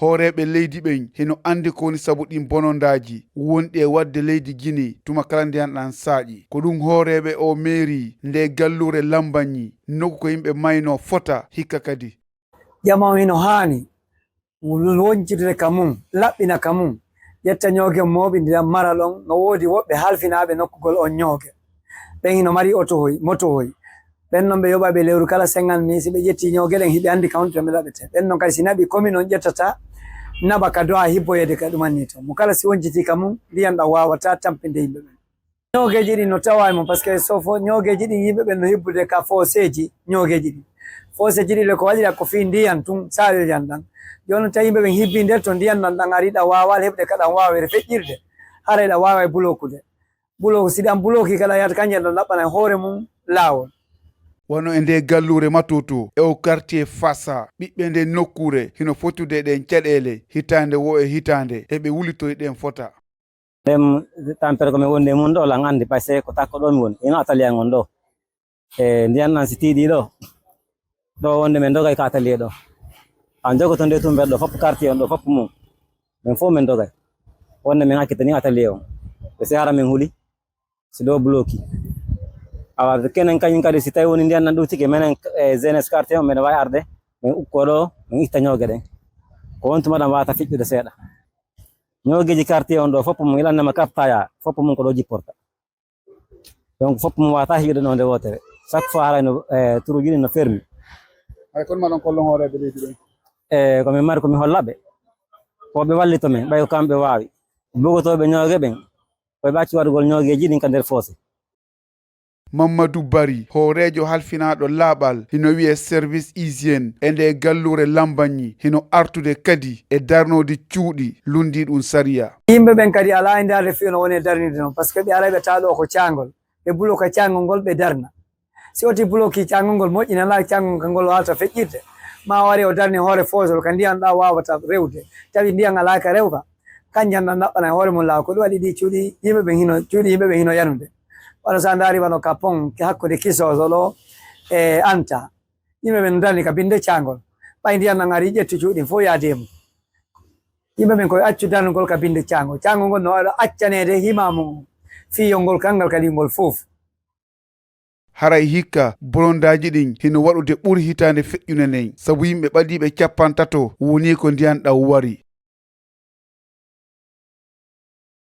hooreɓe leydi ɓen heno andi ko woni sabu ɗin bonondaji wonɗi e wadde leydi Guinée tuma kala ndiyan ɗan saaƴi ko ɗum hooreɓe o mairie nde gallure Lambagne nokku ko yimɓe mayno fota hikka kadi jama hino hani woncirde kamum laɓɓina kamum yetta ñooge moɓe ndiyam maralon no woodi woɓɓe halfinaɓe nokkugol on ñooge ɓen hino mari motohoy ɓen noon ɓe yoɓaɓe lewru kala 50 si ɓe ƴetti ñoogelen hiɓe andi kawntito ɓe laɓete ɓen noon kadi si naɓi commune on ƴettata naɓa ka do'a hibboyede ka ɗumanni to mo kala si wonciti kamum ndiyam ɗam wawata tampinde yimɓe ɓen ñoogeji ɗin no tawaymo par ce que sofo ñoogeji ɗin yimɓe ɓen no hibbude ka foseji ñoogeji ɗin foseji ɗi ko waɗira ko fi ndiyam tun sayojan ɗan joni tawi yimɓe ɓen hibbi nder to ndiyam ɗan ari ɗa wawal heɓde kaɗan wawere feƴƴirde hara ɗa wawa e bulokude bulo si ɗan buloki kala yata kanjel ɗon laɓɓana e hoore mum laawol wono e nde gallure Matoto e o quartier Fassa ɓiɓɓe nde nokkure hino fotude ɗen caɗele hitande wo e hitande eɓe wulitoy ɗen fota ɗem tampere komi wonde mum ɗo lan andi par ce que ko takko ɗo mi woni ino atelier ngon ɗo e ndiyan ɗan si tiiɗi ɗo wonde men dogay ko atelier ɗo an jogoto nde tumber ɗo fof quartier on ɗo fof mum min fof men dogay wonde min hakkitani atelier on ɓe si hara min huuli si ɗo bloki awa kenen kañum kadi si tawi woni ndiyan ɗan ɗutike menen jeunesse quartier on mbeɗa wawi arde min ukko ɗo min itta ñoogue ɗen ko wontuma ɗam wawata fiƴƴude seeɗa ñoogueji quartier on ɗo fof mum ilannama kaftaya fof mum ko ɗo jipporta donc fof mum wawata hiƴude ɗo nde wotere chaque fois harayno turuji ɗi no fermi hay kono maɗon kollon hooreɓe leydi ɓen komin mari komin hollaɓe koɓe wallito men ɓay ko kamɓe wawi bogotoɓe ñoogue ɓen koɓe acci waɗugol ñoogueji ɗin ka nder foose Mamadou Bari hoorejo halfinaɗo laaɓal hino wiye service hygiène e nde gallure Lambagne hino artude kadi e darnode cuuɗi lundi ɗum sariya yimɓe ɓen kadi ala e darde fino woni e darnide noon par ce que ɓe ara ɓe taɗo ko cangol ɓe buloka cangol ngol ɓe darna si oti buloki cangol ngol moƴƴina ala cangol kangol wawata feƴƴirde ma wari o darni hoore fosol ka ndiyam ɗa wawata rewde tawi ndiyam ala ka rewka kanjam ɗan ɗaɓɓana e hoore mum laaw ko ɗum waɗi ɗi cuuɗi yimɓe ɓen hino yanude wala sa ndaari wano ka pon hakkude kisoso ɗo e anta yimɓe ɓen darni ka binde cangol ɓay ndiyam ɗan ari ƴetti cuuɗi fof yaademo yimɓe ɓen koye accu darnugol ka binde cangol ngol no waɗa accanede himamum fiyol ngol kangal kadi ngol fof haray hikka bolondaji ɗin hino waɗude ɓuri hitande feƴƴune nden sabu yimɓe ɓadiɓe 30 woni ko ndiyan ɗaw wari